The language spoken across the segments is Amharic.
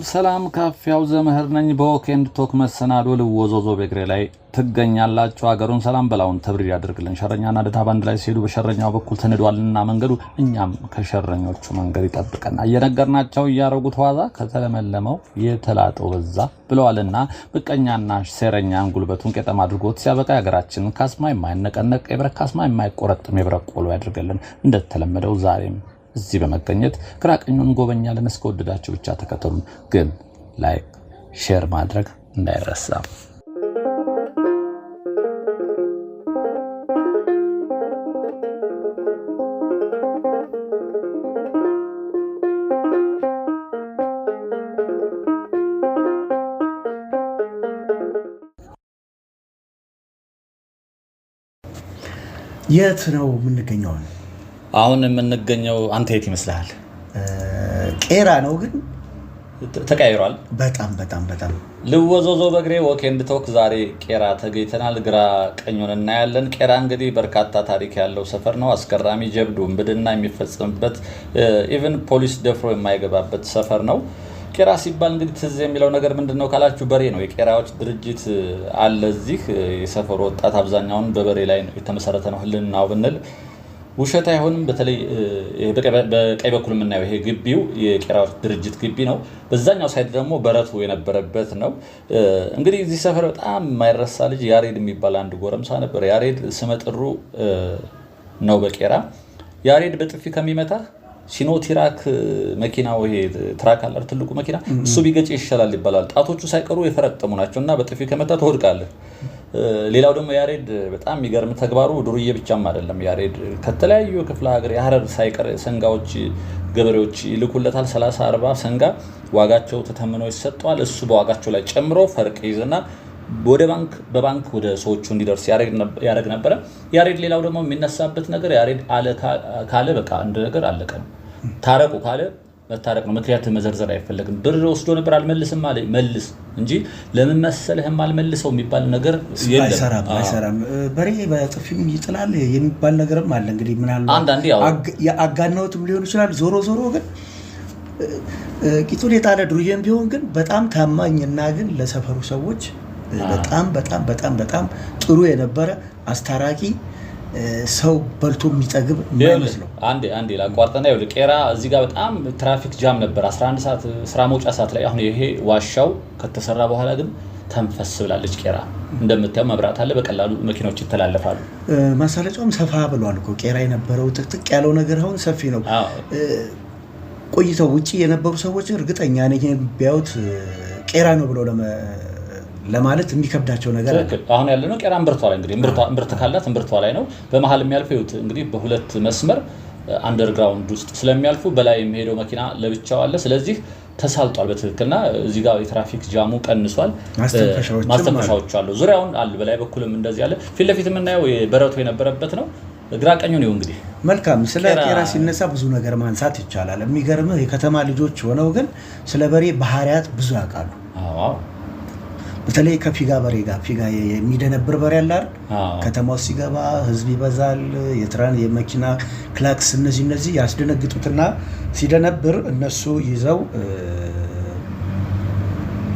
ሰላም ካፊያው ዘመህር ነኝ። በወኬንድ ቶክ መሰናዶ ልወዞዞ በግሬ ላይ ትገኛላችሁ። ሀገሩን ሰላም በላውን ተብሪድ ያድርግልን። ሸረኛና ደታ ባንድ ላይ ሲሄዱ በሸረኛው በኩል ተነዷልና መንገዱ እኛም ከሸረኞቹ መንገድ ይጠብቀና እየነገርናቸው እያረጉት ዋዛ ከተለመለመው የተላጠው በዛ ብለዋልና ምቀኛና ሴረኛን ጉልበቱን ቀጠማ አድርጎት ሲያበቃ ሀገራችንን ካስማ የማይነቀነቅ የብረት ካስማ የማይቆረጥም የብረት ቆሎ ያድርግልን። እንደተለመደው ዛሬም እዚህ በመገኘት ግራቀኙን ጎበኛለን። እስከወደዳችሁ ብቻ ተከተሉን፣ ግን ላይክ ሼር ማድረግ እንዳይረሳ። የት ነው የምንገኘው? አሁን የምንገኘው አንተ የት ይመስልሃል? ቄራ ነው፣ ግን ተቀያይሯል። በጣም ልወዞዞ በግሬ ወኬንድ ቶክ ዛሬ ቄራ ተገኝተናል። ግራ ቀኙን እናያለን። ቄራ እንግዲህ በርካታ ታሪክ ያለው ሰፈር ነው። አስገራሚ ጀብዱ እንብድና የሚፈጸምበት ኢቭን ፖሊስ ደፍሮ የማይገባበት ሰፈር ነው። ቄራ ሲባል እንግዲህ ትዝ የሚለው ነገር ምንድነው ካላችሁ በሬ ነው። የቄራዎች ድርጅት አለ እዚህ። የሰፈሩ ወጣት አብዛኛውን በበሬ ላይ የተመሰረተ ነው ህልናው ብንል ውሸት አይሆንም። በተለይ በቀይ በኩል የምናየው ይሄ ግቢው የቄራዎች ድርጅት ግቢ ነው። በዛኛው ሳይድ ደግሞ በረቱ የነበረበት ነው። እንግዲህ እዚህ ሰፈር በጣም የማይረሳ ልጅ ያሬድ የሚባል አንድ ጎረምሳ ነበር። ያሬድ ስመጥሩ ነው በቄራ። ያሬድ በጥፊ ከሚመታ ሲኖትራክ መኪናው ይሄ ትራክ አለ ትልቁ መኪና እሱ ቢገጭ ይሻላል ይባላል። ጣቶቹ ሳይቀሩ የፈረጠሙ ናቸውና በጥፊ ከመታ ትወድቃለህ። ሌላው ደግሞ ያሬድ በጣም የሚገርም ተግባሩ ዱርዬ ብቻም አይደለም። ያሬድ ከተለያዩ ክፍለ ሀገር የሐረር ሳይቀር ሰንጋዎች ገበሬዎች ይልኩለታል። 30-40 ሰንጋ ዋጋቸው ተተምኖ ይሰጣል። እሱ በዋጋቸው ላይ ጨምሮ ፈርቅ ይዘና ወደ በባንክ ወደ ሰዎቹ እንዲደርስ ያረግ ነበር። ያሬድ ሌላው ደግሞ የሚነሳበት ነገር ያሬድ አለ ካለ በቃ አንድ ነገር አለቀ። ታረቁ ካለ መታረቅ ነው። ምክንያት መዘርዘር አይፈልግም። ብር ወስዶ ነበር አልመልስም አለ መልስ እንጂ ለምን መሰለህም አልመልሰው የሚባል ነገር የለም። አይሰራም። በሬ በጥፊም ይጥላል የሚባል ነገርም አለ። እንግዲህ ምናልባት አንዳንዴ ያጋናውትም ሊሆን ይችላል። ዞሮ ግን ቂጡን የጣለ ዱርዬም ቢሆን ግን በጣም ታማኝና ግን ለሰፈሩ ሰዎች በጣም ጥሩ የነበረ አስታራቂ ሰው በልቶ የሚጠግብ ነው። አንዴ ላቋርጠና ይኸውልህ ቄራ እዚህ ጋር በጣም ትራፊክ ጃም ነበር 11 ሰዓት ስራ መውጫ ሰዓት ላይ። አሁን ይሄ ዋሻው ከተሰራ በኋላ ግን ተንፈስ ብላለች ቄራ። እንደምታየው መብራት አለ፣ በቀላሉ መኪናዎች ይተላለፋሉ። ማሳለጫውም ሰፋ ብሏል እኮ ቄራ የነበረው ጥቅጥቅ ያለው ነገር አሁን ሰፊ ነው። ቆይተው ውጪ የነበሩ ሰዎች እርግጠኛ ነኝ ቢያዩት ቄራ ነው ብለው ለማለት የሚከብዳቸው ነገር አለ። አሁን ያለነው ቄራ እምብርቷ ላይ እንግዲህ እምብርት ካላት እምብርቷ ላይ ነው። በመሃል የሚያልፈው ይሁት እንግዲህ በሁለት መስመር አንደርግራውንድ ውስጥ ስለሚያልፉ በላይ የሚሄደው መኪና ለብቻው አለ። ስለዚህ ተሳልጧል በትክክልና እዚህ ጋር የትራፊክ ጃሙ ቀንሷል። ማስተንፈሻዎች አሉ፣ ዙሪያውን አለ። በላይ በኩልም እንደዚህ አለ። ፊት ለፊት የምናየው በረቱ የነበረበት ነው። ግራ ቀኙ ነው እንግዲህ። መልካም። ስለ ቄራ ሲነሳ ብዙ ነገር ማንሳት ይቻላል። የሚገርምህ የከተማ ልጆች ሆነው ግን ስለ በሬ ባህሪያት ብዙ ያውቃሉ። በተለይ ከፊጋ በሬ ጋር ፊጋ የሚደነብር በሬ አለ አይደል? ከተማው ሲገባ ህዝብ ይበዛል። የመኪና ክላክስ እነዚህ ያስደነግጡትና ሲደነብር እነሱ ይዘው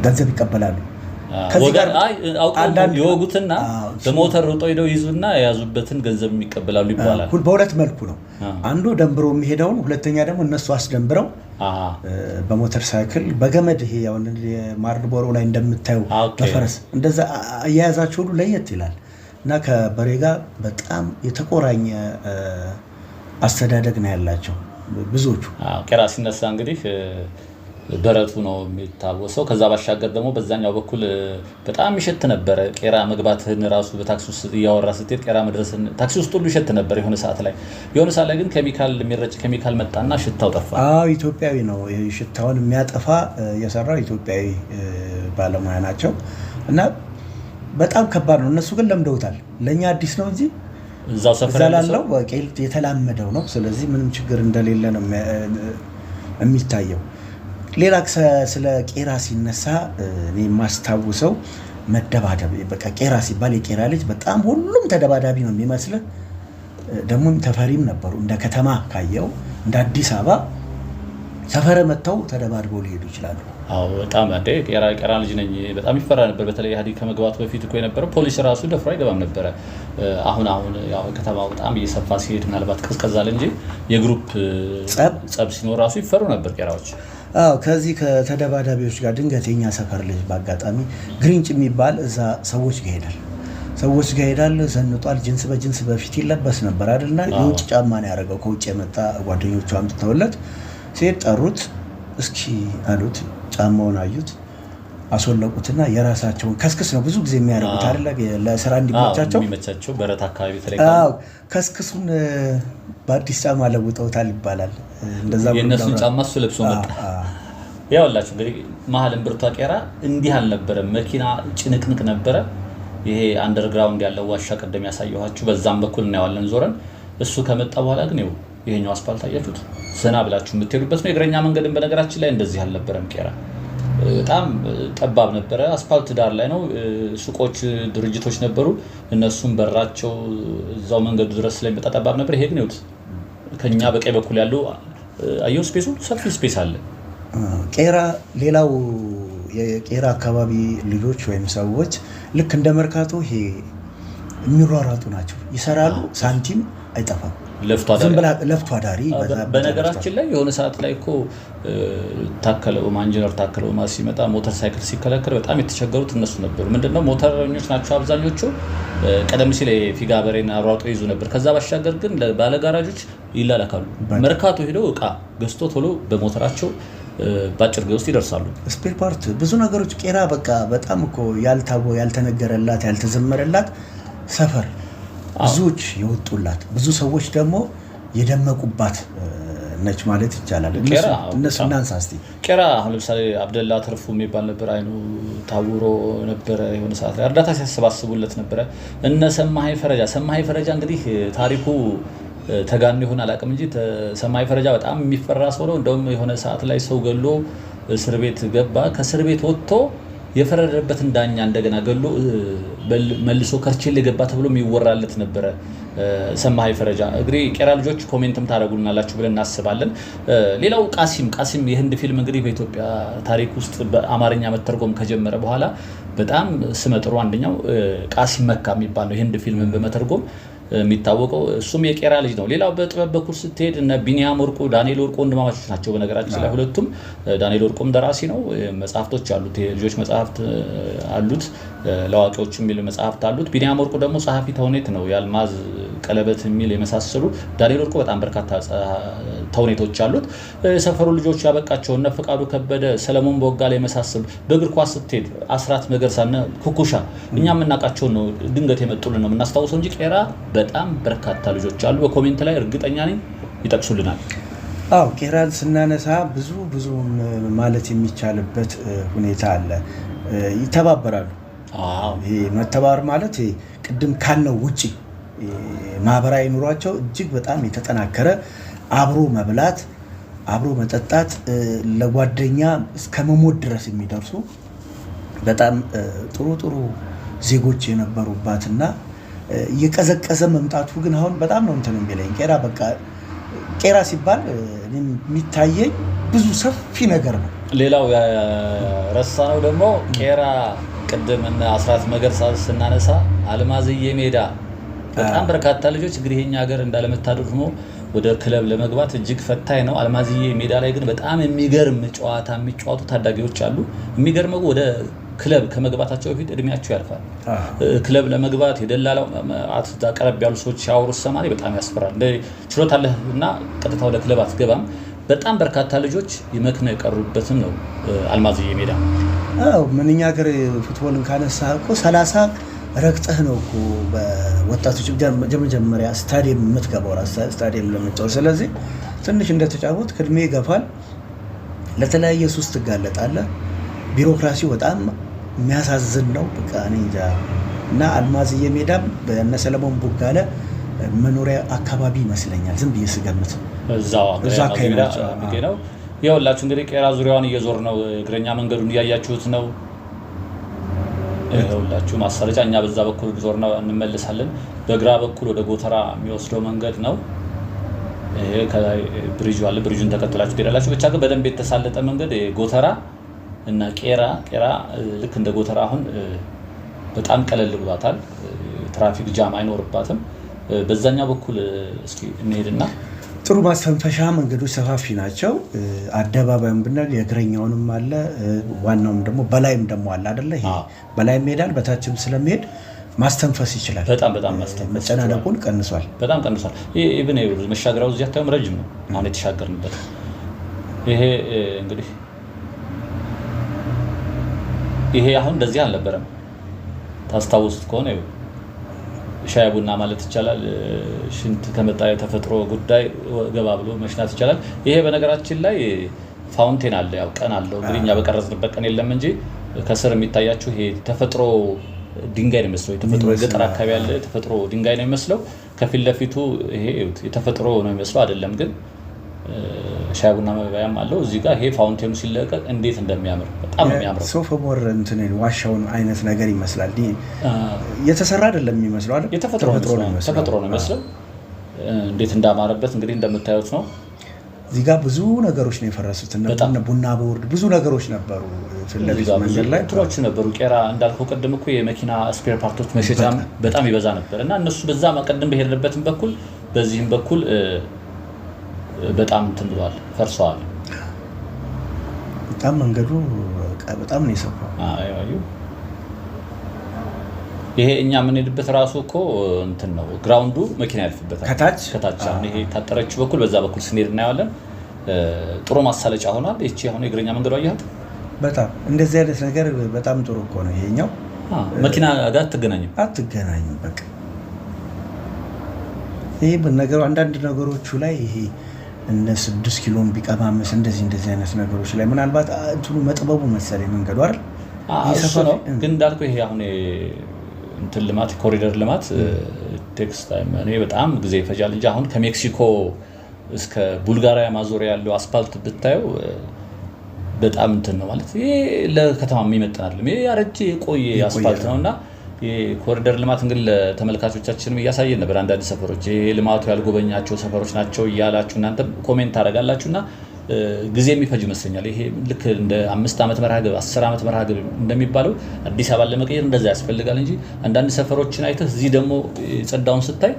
ገንዘብ ይቀበላሉ። ከዚህ ጋር አንዳንድ የወጉትና በሞተር ሮጦ ሄደው ይዙና የያዙበትን ገንዘብ የሚቀበላሉ ይባላል። በሁለት መልኩ ነው። አንዱ ደንብሮ የሚሄደውን፣ ሁለተኛ ደግሞ እነሱ አስደንብረው በሞተር ሳይክል በገመድ ይሄ ያው ማርልቦሮ ላይ እንደምታዩ በፈረስ እንደዛ አያያዛቸው ሁሉ ለየት ይላል እና ከበሬ ጋር በጣም የተቆራኘ አስተዳደግ ነው ያላቸው ብዙዎቹ። ቄራ ሲነሳ እንግዲህ በረቱ ነው የሚታወሰው። ከዛ ባሻገር ደግሞ በዛኛው በኩል በጣም ይሸት ነበር። ቄራ መግባትህን ራሱ በታክሲ ውስጥ እያወራ ስትሄድ ቄራ መድረስን ታክሲ ውስጥ ሁሉ ይሸት ነበር የሆነ ሰዓት ላይ ግን ኬሚካል የሚረጭ ኬሚካል መጣና ሽታው ጠፋ። ኢትዮጵያዊ ነው ሽታውን የሚያጠፋ የሰራው ኢትዮጵያዊ ባለሙያ ናቸው እና በጣም ከባድ ነው። እነሱ ግን ለምደውታል። ለኛ አዲስ ነው እንጂ እዛው ሰፈር ያለው የተላመደው ነው። ስለዚህ ምንም ችግር እንደሌለ ነው የሚታየው። ሌላ ስለ ቄራ ሲነሳ እኔ የማስታውሰው መደባደብ በቃ ቄራ ሲባል የቄራ ልጅ በጣም ሁሉም ተደባዳቢ ነው የሚመስልህ። ደግሞ ተፈሪም ነበሩ እንደ ከተማ ካየው እንደ አዲስ አበባ ሰፈረ መጥተው ተደባድበው ሊሄዱ ይችላሉ። አዎ በጣም እንደ ቄራ ልጅ ነኝ በጣም ይፈራ ነበር። በተለይ ኢህአዴግ ከመግባቱ በፊት እኮ የነበረው ፖሊስ ራሱ ደፍሮ አይገባም ነበር። አሁን ያው ከተማው በጣም እየሰፋ ሲሄድ ምናልባት ቀዝቀዛል እንጂ የግሩፕ ጸብ ሲኖር ራሱ ይፈሩ ነበር ቄራዎች። አዎ ከዚህ ከተደባዳቢዎች ጋር ድንገት የኛ ሰፈር ልጅ በአጋጣሚ ግሪንጭ የሚባል እዛ ሰዎች ጋር ሄዳል ዘንጧል። ጅንስ በጅንስ በፊት ይለበስ ነበር አይደልና የውጭ ጫማ ነው ያደረገው። ከውጭ የመጣ ጓደኞቹ አምጥተውለት ሲሄድ ጠሩት። እስኪ አሉት፣ ጫማውን አዩት፣ አስወለቁትና የራሳቸውን ከስክስ ነው ብዙ ጊዜ የሚያደርጉት አይደለ ለስራ እንዲመቻቸው በረት አካባቢ ተለቀቀው ከስክሱን በአዲስ ጫማ ለውጠውታል ይባላል። እንደዛ የነሱን ጫማ እሱ ለብሶ መጣ። ያውላችሁ እንግዲህ መሀል እምብርቷ ቄራ እንዲህ አልነበረም። መኪና ጭንቅንቅ ነበረ። ይሄ አንደርግራውንድ ያለው ዋሻ ቀደም ያሳየኋችሁ በዛም በኩል እናየዋለን ዞረን። እሱ ከመጣ በኋላ ግን ይሄኛው አስፋልት አያችሁት ዘና ብላችሁ የምትሄዱበት ነው። የእግረኛ መንገድን በነገራችን ላይ እንደዚህ አልነበረም። ቄራ በጣም ጠባብ ነበረ። አስፋልት ዳር ላይ ነው። ሱቆች፣ ድርጅቶች ነበሩ። እነሱም በራቸው እዛው መንገዱ ድረስ ስለሚመጣ ጠባብ ነበር። ይሄ ግን ይኸውት ከኛ በቀኝ በኩል ያለው አየው ስፔሱ ሰፊ ስፔስ አለ። ቄራ ሌላው የቄራ አካባቢ ልጆች ወይም ሰዎች ልክ እንደ መርካቶ ይሄ የሚሯሯጡ ናቸው። ይሰራሉ፣ ሳንቲም አይጠፋም። ለፍቶ አዳሪ። በነገራችን ላይ የሆነ ሰዓት ላይ እኮ ኢንጂነር ታከለ ኡማ ሲመጣ ሞተር ሳይክል ሲከለከል በጣም የተቸገሩት እነሱ ነበሩ። ምንድነው ሞተረኞች ናቸው አብዛኞቹ። ቀደም ሲል ፊጋ በሬና ሯጦ ይዙ ነበር። ከዛ ባሻገር ግን ባለጋራጆች ይላላካሉ። መርካቶ ሄደው እቃ ገዝቶ ቶሎ በሞተራቸው ባጭር ጊዜ ውስጥ ይደርሳሉ። ስፔር ፓርት ብዙ ነገሮች ቄራ በቃ በጣም እኮ ያልተነገረላት ያልተዘመረላት ሰፈር ብዙዎች የወጡላት ብዙ ሰዎች ደግሞ የደመቁባት ነች ማለት ይቻላል። እነሱ እናንሳ እስቲ። ቄራ አሁን ለምሳሌ አብደላ ተርፉ የሚባል ነበር። አይኑ ታውሮ ነበረ። የሆነ ሰዓት ላይ እርዳታ ሲያሰባስቡለት ነበረ። እነ ሰማይ ፈረጃ እንግዲህ ታሪኩ ተጋን ይሆን አላውቅም እንጂ ሰማይ ፈረጃ በጣም የሚፈራ ሰው ነው። እንደውም የሆነ ሰዓት ላይ ሰው ገሎ እስር ቤት ገባ። ከእስር ቤት ወጥቶ የፈረደበትን ዳኛ እንደገና ገሎ መልሶ ከርቼል የገባ ተብሎ የሚወራለት ነበረ ሰማይ ፈረጃ። እንግዲህ ቄራ ልጆች ኮሜንትም ታደርጉልናላችሁ ብለን እናስባለን። ሌላው ቃሲም የህንድ ፊልም እንግዲህ በኢትዮጵያ ታሪክ ውስጥ በአማርኛ መተርጎም ከጀመረ በኋላ በጣም ስመጥሩ አንደኛው ቃሲም መካ የሚባል ነው። የህንድ ፊልምን በመተርጎም የሚታወቀው እሱም የቄራ ልጅ ነው። ሌላው በጥበብ በኩል ስትሄድ እነ ቢኒያም ወርቁ፣ ዳንኤል ወርቁ ወንድማማቾች ናቸው። በነገራችን ላይ ሁለቱም ዳንኤል ወርቁም ደራሲ ነው። መጽሐፍቶች አሉት፣ የልጆች መጽሐፍት አሉት፣ ለአዋቂዎች የሚል መጽሐፍት አሉት። ቢኒያም ወርቁ ደግሞ ጸሐፊ ተውኔት ነው። የአልማዝ ቀለበት የሚል የመሳሰሉ። ዳንኤል ወርቁ በጣም በርካታ ተውኔቶች አሉት። የሰፈሩ ልጆች ያበቃቸው እነ ፈቃዱ ከበደ፣ ሰለሞን ቦጋለ የመሳሰሉ። በእግር ኳስ ስትሄድ አስራት መገርሳና ኩኩሻ እኛ የምናውቃቸው ነው። ድንገት የመጡልን ነው የምናስታውሰው እንጂ ቄራ በጣም በርካታ ልጆች አሉ። በኮሜንት ላይ እርግጠኛ ነኝ ይጠቅሱልናል። አዎ ቄራን ስናነሳ ብዙ ማለት የሚቻልበት ሁኔታ አለ። ይተባበራሉ። ይሄ መተባበር ማለት ቅድም ካልነው ውጪ ማህበራዊ ኑሯቸው እጅግ በጣም የተጠናከረ አብሮ መብላት፣ አብሮ መጠጣት፣ ለጓደኛ እስከ መሞት ድረስ የሚደርሱ በጣም ጥሩ ዜጎች የነበሩባትና እየቀዘቀዘ መምጣቱ ግን አሁን በጣም ነው እንትን የሚለኝ። ቄራ ሲባል የሚታየኝ ብዙ ሰፊ ነገር ነው። ሌላው ረሳነው ደግሞ ቄራ ቅድም እና አስራት መገርሳ ስናነሳ አልማዝዬ ሜዳ በጣም በርካታ ልጆች እንግዲህ የኛ ሀገር እንዳለመታደል ሆኖ ወደ ክለብ ለመግባት እጅግ ፈታኝ ነው። አልማዝዬ ሜዳ ላይ ግን በጣም የሚገርም ጨዋታ የሚጫወቱ ታዳጊዎች አሉ። የሚገርመው ወደ ክለብ ከመግባታቸው በፊት እድሜያቸው ያልፋል። ክለብ ለመግባት የደላላው አትዛ ቀረብ ያሉ ሰዎች ሲያወሩ ሰማሪ በጣም ያስፈራል። እንደ ችሎታ አለህ እና ቀጥታ ወደ ክለብ አትገባም። በጣም በርካታ ልጆች ይመክነው የቀሩበትም ነው አልማዝዬ ሜዳ። ምንኛ ሀገር ፉትቦልን ካነሳ እኮ 30 ረግጠህ ነው እኮ በወጣቶች መጀመሪያ ስታዲየም የምትገባው ስታዲየም ለመጫወት። ስለዚህ ትንሽ እንደተጫወት እድሜ ይገፋል፣ ለተለያየ ሱስ ትጋለጣለህ። ቢሮክራሲው በጣም የሚያሳዝን ነው። በቃ እኔ እንጃ። እና አልማዝዬ ሜዳም በእነ ሰለሞን ቦጋለ መኖሪያ አካባቢ ይመስለኛል ዝም ብዬ ስገምት። እዛው አካባቢ ነው። ይኸውላችሁ እንግዲህ ቄራ ዙሪያውን እየዞር ነው። እግረኛ መንገዱን እያያችሁት ነው። ይኸውላችሁ ማሳለጫ እኛ በዛ በኩል ዞር ነው እንመለሳለን። በግራ በኩል ወደ ጎተራ የሚወስደው መንገድ ነው። ይሄ ከላይ ብሪጅ አለ። ብሪጁን ተከትላችሁ ትሄዳላችሁ። ብቻ ግን በደንብ የተሳለጠ መንገድ ጎተራ እና ቄራ ልክ እንደ ጎተራ አሁን በጣም ቀለል ብሏታል። ትራፊክ ጃም አይኖርባትም። በዛኛው በኩል እስኪ እንሄድና ጥሩ ማስተንፈሻ መንገዶች ሰፋፊ ናቸው። አደባባይም ብንል የእግረኛውንም አለ፣ ዋናውም ደግሞ በላይም ደግሞ አለ አይደለ? ይሄ በላይም ይሄዳል፣ በታችም ስለሚሄድ ማስተንፈስ ይችላል። በጣም ማስተንፈስ መጨናነቁን ቀንሷል። በጣም ቀንሷል። ይሄ ኢቭን መሻገሪያው እዚህ አታዩም? ረጅም ነው አሁን የተሻገርንበት። ይሄ እንግዲህ ይሄ አሁን እንደዚህ አልነበረም። ታስታውሱት ከሆነ ሻይ ቡና ማለት ይቻላል። ሽንት ከመጣ የተፈጥሮ ጉዳይ ገባ ብሎ መሽናት ይቻላል። ይሄ በነገራችን ላይ ፋውንቴን አለ፣ ያው ቀን አለው። እንግዲህ እኛ በቀረጽንበት ቀን የለም እንጂ ከስር የሚታያችሁ ይሄ ተፈጥሮ ድንጋይ ነው የሚመስለው። የተፈጥሮ የገጠር አካባቢ ያለ ተፈጥሮ ድንጋይ ነው የሚመስለው። ከፊት ለፊቱ ይሄ የተፈጥሮ ነው የሚመስለው አይደለም፣ ግን ሻይ ቡና መባያም አለው። እዚህ ጋር ይሄ ፋውንቴኑ ሲለቀቅ እንዴት እንደሚያምር በጣም ነው የሚያምረው። ሶፍ ኦሞር እንትን ዋሻውን አይነት ነገር ይመስላል። የተሰራ አይደለም የሚመስለው አይደል? ተፈጥሮ ነው የሚመስለው። እንዴት እንዳማረበት እንግዲህ እንደምታዩት ነው። እዚህ ጋር ብዙ ነገሮች ነው የፈረሱት። እና ቡና ቦርድ ብዙ ነገሮች ነበሩ። ፍለቢት መንገድ ላይ ትሮች ነበሩ። ቄራ እንዳልከው ቀደም እኮ የመኪና ስፔር ፓርቶች መሸጫም በጣም ይበዛ ነበር እና እነሱ በዛ ቀደም በሄድንበትም በኩል በዚህም በኩል በጣም እንትን ብሏል፣ ፈርሰዋል። በጣም መንገዱ በጣም ነው የሰፋው። ይሄ እኛ የምንሄድበት ራሱ እኮ እንትን ነው፣ ግራውንዱ መኪና ያልፍበታል ከታች። አሁን ይሄ ታጠረችው በኩል በዛ በኩል ስንሄድ እናየዋለን። ጥሩ ማሳለጫ ሆኗል። እቺ አሁን የእግረኛ መንገዱ አያት በጣም እንደዚህ አይነት ነገር በጣም ጥሩ እኮ ነው። ይሄኛው መኪና ጋር አትገናኝም። በቃ ይሄ በነገሩ አንዳንድ ነገሮቹ ላይ ይሄ እነ 6 ኪሎን ቢቀማመስ እንደዚህ አይነት ነገሮች ላይ ምናልባት እንትኑ መጥበቡ መሰለኝ መንገዱ አይደል? እሱ ነው። ግን እንዳልኩ ይሄ አሁን እንትን ልማት ኮሪደር ልማት ቴክስ ታይም እኔ በጣም ጊዜ ይፈጃል እንጂ አሁን ከሜክሲኮ እስከ ቡልጋሪያ ማዞሪያ ያለው አስፓልት ብታየው በጣም እንትን ነው ማለት ይሄ ለከተማ የሚመጥን አይደለም። ይሄ ያረጀ የቆየ አስፓልት ነውና የኮሪደር ልማት እንግዲህ ለተመልካቾቻችንም እያሳየን ነበር። አንዳንድ ሰፈሮች ይሄ ልማቱ ያልጎበኛቸው ሰፈሮች ናቸው እያላችሁ እናንተ ኮሜንት ታደርጋላችሁና ጊዜ የሚፈጅ ይመስለኛል። ይሄ ልክ እንደ 5 ዓመት መርሃ ግብር 10 ዓመት መርሃ ግብር እንደሚባለው አዲስ አበባ ለመቀየር እንደዛ ያስፈልጋል እንጂ አንዳንድ ሰፈሮችን አይተህ እዚህ ደግሞ ጸዳውን ስታይ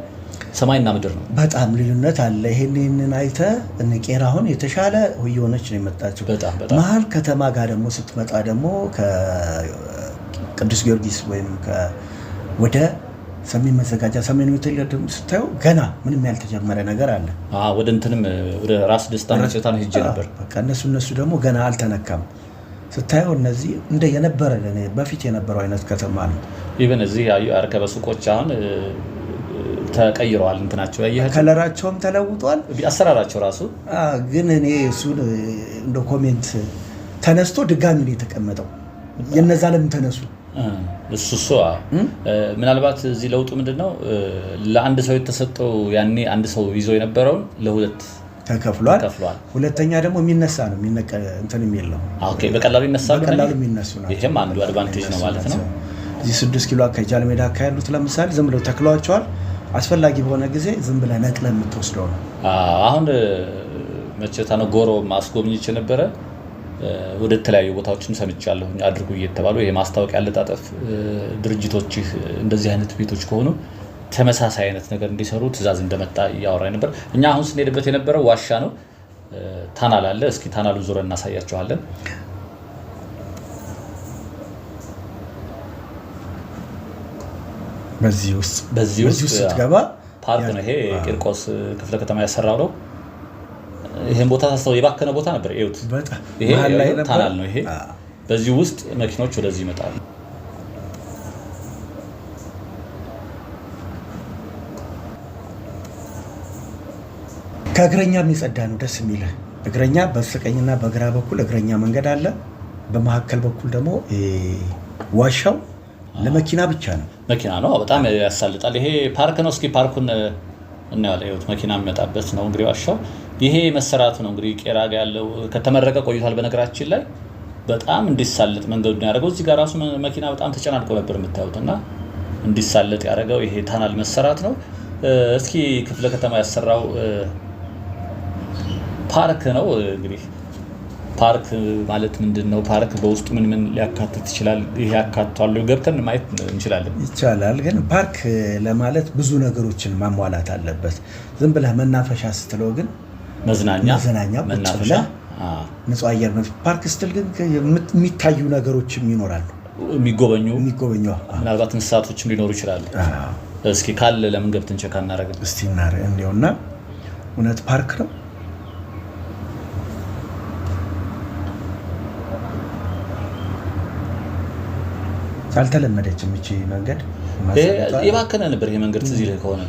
ሰማይና ምድር ነው። በጣም ልዩነት አለ። ይሄንን አይተህ ቄራ አሁን የተሻለ ሆየሆነች ነው የመጣችው። መሀል ከተማ ጋር ደግሞ ስትመጣ ደግሞ ከቅዱስ ጊዮርጊስ ወይም ወደ ሰሜን መዘጋጃ ሰሜን ሆቴል ስታዩ ገና ምንም ያልተጀመረ ነገር አለ። ወደ እንትንም ወደ ራስ ደስታ መጨታ ነው ሄጄ ነበር። በቃ እነሱ ደግሞ ገና አልተነካም። ስታዩ እነዚህ እንደ የነበረ በፊት የነበረው አይነት ከተማ ነው። ኢቨን እዚህ አርከበ ሱቆች አሁን ተቀይረዋል። እንትናቸው ያያችሁ ከለራቸውም ተለውጧል፣ አሰራራቸው ራሱ። ግን እኔ እሱን እንደ ኮሜንት ተነስቶ ድጋሚ ነው የተቀመጠው። የነዛ ለምን ተነሱ? እሱ ምናልባት እዚህ ለውጡ ምንድነው ለአንድ ሰው የተሰጠው ያኔ አንድ ሰው ይዞ የነበረውን ለሁለት ተከፍሏል። ሁለተኛ ደግሞ የሚነሳ ነው እንትን የሚል ነው። ኦኬ በቀላሉ ይነሳሉ። በቀላሉ የሚነሱ ነው። ይሄም አንዱ አድቫንቴጅ ነው ማለት ነው። እዚህ 6 ኪሎ ከጃል ሜዳ ያሉት ለምሳሌ ዝም ብለው ተክሏቸዋል። አስፈላጊ በሆነ ጊዜ ዝም ብለህ ነቅለህ የምትወስደው ነው። አሁን መቼታ ነው ጎሮ ማስጎብኝቼ ነበረ። ወደ ተለያዩ ቦታዎችም ሰምቻለሁ አድርጉ እየተባሉ ይሄ ማስታወቂያ አለጣጠፍ ድርጅቶች እንደዚህ አይነት ቤቶች ከሆኑ ተመሳሳይ አይነት ነገር እንዲሰሩ ትዕዛዝ እንደመጣ እያወራኝ ነበር። እኛ አሁን ስንሄድበት የነበረው ዋሻ ነው። ታናል አለ። እስኪ ታናሉ ዙረን እናሳያቸዋለን። በዚህ ውስጥ ስትገባ ፓርክ ነው። ይሄ ቂርቆስ ክፍለ ከተማ ያሰራው ነው። ይሄን ቦታ ታስተው የባከነ ቦታ ነበር። እዩት። ይሄ ታናል ነው። ይሄ በዚህ ውስጥ መኪኖች ወደዚህ ይመጣሉ። ከእግረኛ የሚጸዳ ነው። ደስ የሚል እግረኛ በስተቀኝና በግራ በኩል እግረኛ መንገድ አለ። በመካከል በኩል ደግሞ ዋሻው ለመኪና ብቻ ነው። መኪና ነው። በጣም ያሳልጣል። ይሄ ፓርክ ነው። እስኪ ፓርኩን እናያለን። ይኸውት መኪና የሚመጣበት ነው እንግዲህ ዋሻው። ይሄ መሰራቱ ነው እንግዲህ ቄራ ጋር ያለው ከተመረቀ ቆይቷል። በነገራችን ላይ በጣም እንዲሳለጥ መንገዱን ያደረገው እዚህ ጋር ራሱ መኪና በጣም ተጨናንቆ ነበር የምታዩትና እንዲሳለጥ ያደረገው ይሄ ታናል መሰራት ነው። እስኪ ክፍለ ከተማ ያሰራው ፓርክ ነው። እንግዲህ ፓርክ ማለት ምንድነው? ፓርክ በውስጡ ምን ምን ሊያካትት ይችላል? ይሄ ያካትቷል ገብተን ማየት እንችላለን። ይቻላል። ግን ፓርክ ለማለት ብዙ ነገሮችን ማሟላት አለበት። ዝም ብለህ መናፈሻ ስትለው ግን መዝናኛ መናፈሻ ንጹህ አየር ነው። ፓርክ ስትል ግን የሚታዩ ነገሮችም ይኖራሉ፣ የሚጎበኙ ምናልባት እንስሳቶችም ሊኖሩ ይችላሉ። እስኪ ካለ ለምን ገብተን ቸክ አናደርግም? እስቲ እንየውና እውነት ፓርክ ነው አልተለመደችም እቺ መንገድ። የባከነ ነበር ይሄ መንገድ ትዝ ይልህ ከሆነ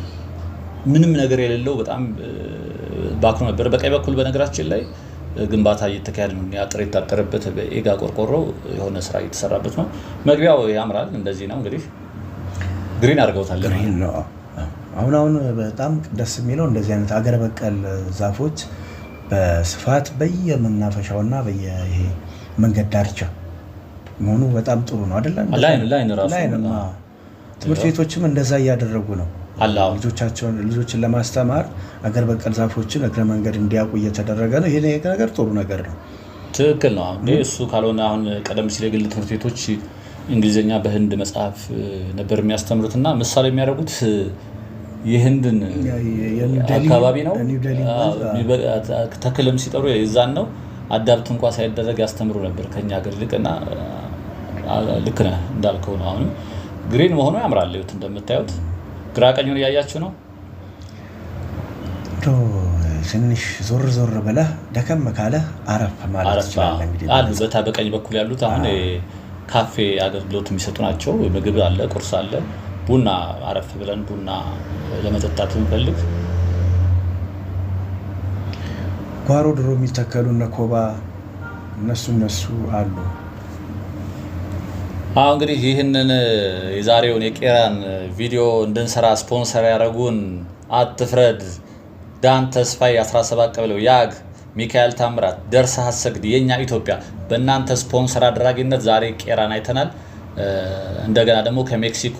ምንም ነገር የሌለው በጣም ባክኖ ነበር። በቀኝ በኩል በነገራችን ላይ ግንባታ እየተካሄደ ነው። አጥር የታጠረበት በኤጋ ቆርቆሮ የሆነ ስራ እየተሰራበት ነው። መግቢያው ያምራል። እንደዚህ ነው እንግዲህ ግሪን አድርገውታል። ግሪን ነው። አሁን በጣም ደስ የሚለው እንደዚህ አይነት አገር በቀል ዛፎች በስፋት በየመናፈሻውና በየይሄ መንገድ ዳርቻ መሆኑ በጣም ጥሩ ነው አይደል? ላይን ራሱ ትምህርት ቤቶችም እንደዛ እያደረጉ ነው። ልጆችን ለማስተማር አገር በቀል ዛፎችን እግረ መንገድ እንዲያውቁ እየተደረገ ነው። ይሄ ነገር ጥሩ ነገር ነው። ትክክል ነው። እሱ ካልሆነ አሁን ቀደም ሲል የግል ትምህርት ቤቶች እንግሊዝኛ በህንድ መጽሐፍ ነበር የሚያስተምሩትና ምሳሌ የሚያደርጉት የህንድን አካባቢ ነው። ተክልም ሲጠሩ የዛን ነው አዳብት እንኳን ሳይደረግ ያስተምሩ ነበር ከኛ ሀገር ይልቅና ልክ ነህ እንዳልከው ነው። አሁንም ግሪን መሆኑ ያምራል። ይኸውት እንደምታዩት ግራ ቀኙን እያያችሁ ነው። ትንሽ ዞር ብለህ ደከም ካለ አረፍ ማለት ይችላል። እንግዲህ በታ በቀኝ በኩል ያሉት አሁን ካፌ አገልግሎት የሚሰጡ ናቸው። ምግብ አለ፣ ቁርስ አለ፣ ቡና አረፍ ብለን ቡና ለመጠጣት እንፈልግ ጓሮ ድሮ የሚተከሉ እነ ኮባ እነሱ አሉ። እንግዲህ ይህንን የዛሬውን የቄራን ቪዲዮ እንድንሰራ ስፖንሰር ያደረጉን አትፍረድ፣ ዳን ተስፋዬ 17 ቀበሌው ያግ፣ ሚካኤል ታምራት፣ ደርሰህ አሰግድ፣ የኛ ኢትዮጵያ በእናንተ ስፖንሰር አድራጊነት ዛሬ ቄራን አይተናል። እንደገና ደግሞ ከሜክሲኮ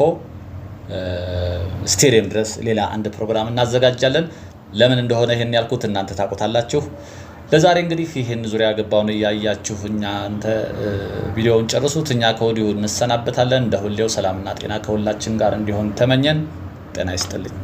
ስቴዲየም ድረስ ሌላ አንድ ፕሮግራም እናዘጋጃለን። ለምን እንደሆነ ይሄን ያልኩት እናንተ ታውቁታላችሁ። ለዛሬ እንግዲህ ይሄን ዙሪያ ገባውን እያያችሁ እናንተ ቪዲዮውን ጨርሱት። እኛ ከወዲሁ እንሰናበታለን። እንደሁሌው ሰላምና ጤና ከሁላችን ጋር እንዲሆን ተመኘን። ጤና ይስጥልኝ።